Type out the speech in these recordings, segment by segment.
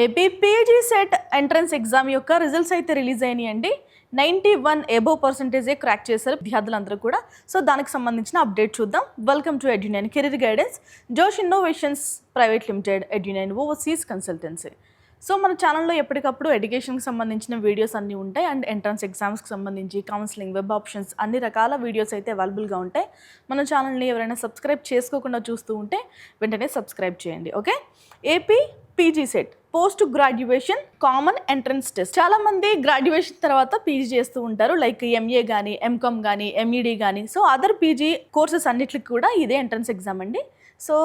AP PG set entrance exam యొక్క results అయితే release అయినాయండి. 91% క్రాక్ చేశారు విద్యార్థులందరూ కూడా. సో దానికి సంబంధించిన అప్డేట్ చూద్దాం. Welcome to Edunine career guidance, Josh innovations private limited, Edunine overseas consultancy. So మన ఛానల్లో ఎప్పటికప్పుడు ఎడ్యుకేషన్కి సంబంధించిన వీడియోస్ అన్నీ ఉంటాయి అండ్ ఎంట్రన్స్ ఎగ్జామ్స్కి సంబంధించి కౌన్సిలింగ్, వెబ్ ఆప్షన్స్ అన్ని రకాల వీడియోస్ అయితే అవైలబుల్గా ఉంటాయి. మన ఛానల్ని ఎవరైనా సబ్స్క్రైబ్ చేసుకోకుండా చూస్తూ ఉంటే వెంటనే సబ్స్క్రైబ్ చేయండి. Okay, AP PG set post graduation common entrance test. చాలా మంది గ్రాడ్యుయేషన్ తర్వాత పీజీ చేస్తూ ఉంటారు, లైక్ ఎంఏ కానీ, ఎంకామ్ కానీ, ఎంఈడి కానీ. సో అదర్ పీజీ కోర్సెస్ అన్నిటికి కూడా ఇదే ఎంట్రన్స్ ఎగ్జామ్ అండి. సో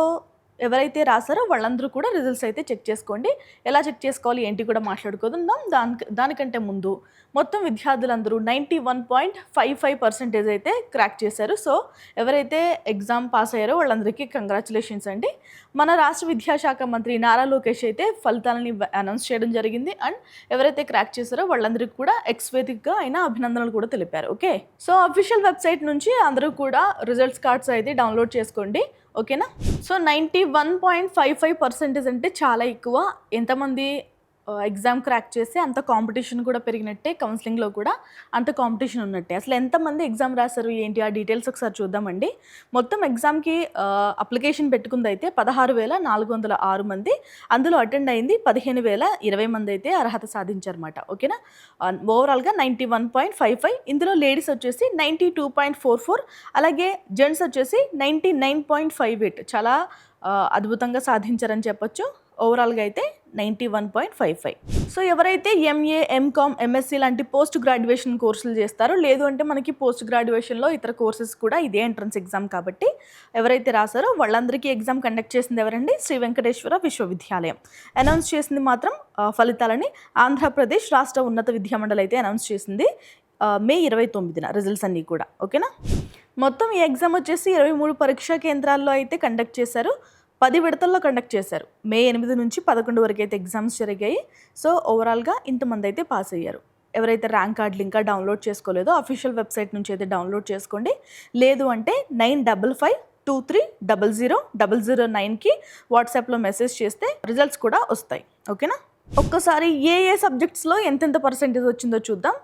ఎవరైతే రాసారో వాళ్ళందరూ కూడా రిజల్ట్స్ అయితే చెక్ చేసుకోండి. ఎలా చెక్ చేసుకోవాలి ఏంటి కూడా మాట్లాడుకుందాం. దానికంటే ముందు మొత్తం విద్యార్థులందరూ 91.55% అయితే క్రాక్ చేశారు. సో ఎవరైతే ఎగ్జామ్ పాస్ అయ్యారో వాళ్ళందరికీ కంగ్రాచులేషన్స్ అండి. మన రాష్ట్ర విద్యాశాఖ మంత్రి నారా లోకేష్ అయితే ఫలితాలని అనౌన్స్ చేయడం జరిగింది. అండ్ ఎవరైతే క్రాక్ చేశారో వాళ్ళందరికీ కూడా ఎక్స్వేదిక్గా అయినా అభినందనలు కూడా తెలిపారు. ఓకే, సో అఫీషియల్ వెబ్సైట్ నుంచి అందరూ కూడా రిజల్ట్స్ కార్డ్స్ అయితే డౌన్లోడ్ చేసుకోండి. ఓకేనా. సో 91.55% అంటే చాలా ఎక్కువ. ఎంతమంది ఎగ్జామ్ క్రాక్ చేస్తే అంత కాంపిటీషన్ కూడా పెరిగినట్టే, కౌన్సిలింగ్లో కూడా అంత కాంపిటీషన్ ఉన్నట్టే. అసలు ఎంతమంది ఎగ్జామ్ రాశారు ఏంటి ఆ డీటెయిల్స్ ఒకసారి చూద్దామండి. మొత్తం ఎగ్జామ్కి అప్లికేషన్ పెట్టుకుంది అయితే 16,406 మంది, అందులో అటెండ్ అయింది 15,020 మంది అయితే అర్హత సాధించారన్నమాట. ఓకేనా. ఓవరాల్గా 91.55. ఇందులో లేడీస్ వచ్చేసి 92.44, అలాగే జెంట్స్ వచ్చేసి 99.58. చాలా అద్భుతంగా సాధించారని చెప్పొచ్చు. ఓవరాల్గా అయితే 91.55. సో ఎవరైతే ఎంఏ, ఎంకామ్, ఎంఎస్సీ లాంటి పోస్ట్ గ్రాడ్యుయేషన్ కోర్సులు చేస్తారో, లేదు అంటే మనకి పోస్ట్ గ్రాడ్యుయేషన్లో ఇతర కోర్సెస్ కూడా ఇదే ఎంట్రన్స్ ఎగ్జామ్ కాబట్టి ఎవరైతే రాసారో వాళ్ళందరికీ ఎగ్జామ్ కండక్ట్ చేసింది ఎవరండి? శ్రీ వెంకటేశ్వర విశ్వవిద్యాలయం. అనౌన్స్ చేసింది మాత్రం ఫలితాలని ఆంధ్రప్రదేశ్ రాష్ట్ర ఉన్నత విద్యామండలి అయితే అనౌన్స్ చేసింది మే 29న రిజల్ట్స్ అన్నీ కూడా. ఓకేనా. మొత్తం ఈ ఎగ్జామ్ వచ్చేసి 23 పరీక్షా కేంద్రాల్లో అయితే కండక్ట్ చేశారు. 10 విడతల్లో కండక్ట్ చేశారు. మే 8 నుంచి 11 వరకు అయితే ఎగ్జామ్స్ జరిగాయి. సో ఓవరాల్గా ఇంతమంది అయితే పాస్ అయ్యారు. ఎవరైతే ర్యాంక్ కార్డులు ఇంకా డౌన్లోడ్ చేసుకోలేదో అఫీషియల్ వెబ్సైట్ నుంచి అయితే డౌన్లోడ్ చేసుకోండి. లేదు అంటే 9552300009కి వాట్సాప్లో మెసేజ్ చేస్తే రిజల్ట్స్ కూడా వస్తాయి. ఓకేనా. ఒక్కసారి ఏ సబ్జెక్ట్స్లో ఎంతెంత పర్సెంటేజ్ వచ్చిందో చూద్దాం.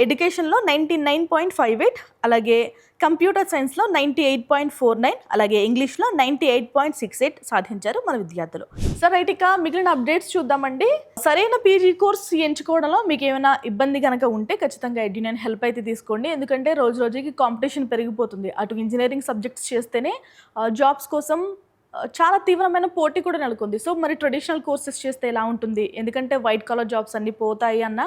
ఎడ్యుకేషన్లో 99.58, అలాగే కంప్యూటర్ సైన్స్లో 98.49, అలాగే ఇంగ్లీష్లో 98.68 సాధించారు మన విద్యార్థులు. సరే, రైట్, ఇక మిగిలిన అప్డేట్స్ చూద్దామండి. సరైన పీజీ కోర్స్ ఎంచుకోవడంలో మీకు ఏమైనా ఇబ్బంది కనుక ఉంటే ఖచ్చితంగా ఎడ్యునైన్ హెల్ప్ అయితే తీసుకోండి. ఎందుకంటే రోజు రోజుకి కాంపిటీషన్ పెరిగిపోతుంది. అటు ఇంజనీరింగ్ సబ్జెక్ట్స్ చేస్తేనే జాబ్స్ కోసం చాలా తీవ్రమైన పోటీ కూడా నెలకొంది. సో మరి ట్రెడిషనల్ కోర్సెస్ చేస్తే ఎలా ఉంటుంది? ఎందుకంటే వైట్ కాలర్ జాబ్స్ అన్ని పోతాయి అన్న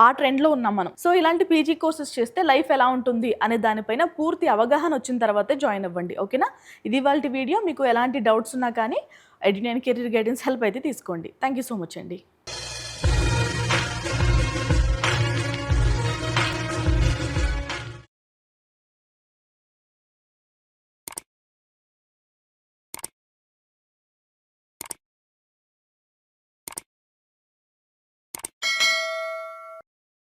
ఆ ట్రెండ్లో ఉన్నాం మనం. సో ఇలాంటి పీజీ కోర్సెస్ చేస్తే లైఫ్ ఎలా ఉంటుంది అనే దానిపైన పూర్తి అవగాహన వచ్చిన తర్వాతే జాయిన్ అవ్వండి. ఓకేనా. ఇది ఇవాల్టి వీడియో. మీకు ఎలాంటి డౌట్స్ ఉన్నా కానీ ఎడ్యునైన్ కెరీర్ గైడెన్స్ హెల్ప్ అయితే తీసుకోండి. థ్యాంక్ యూ సో మచ్ అండి.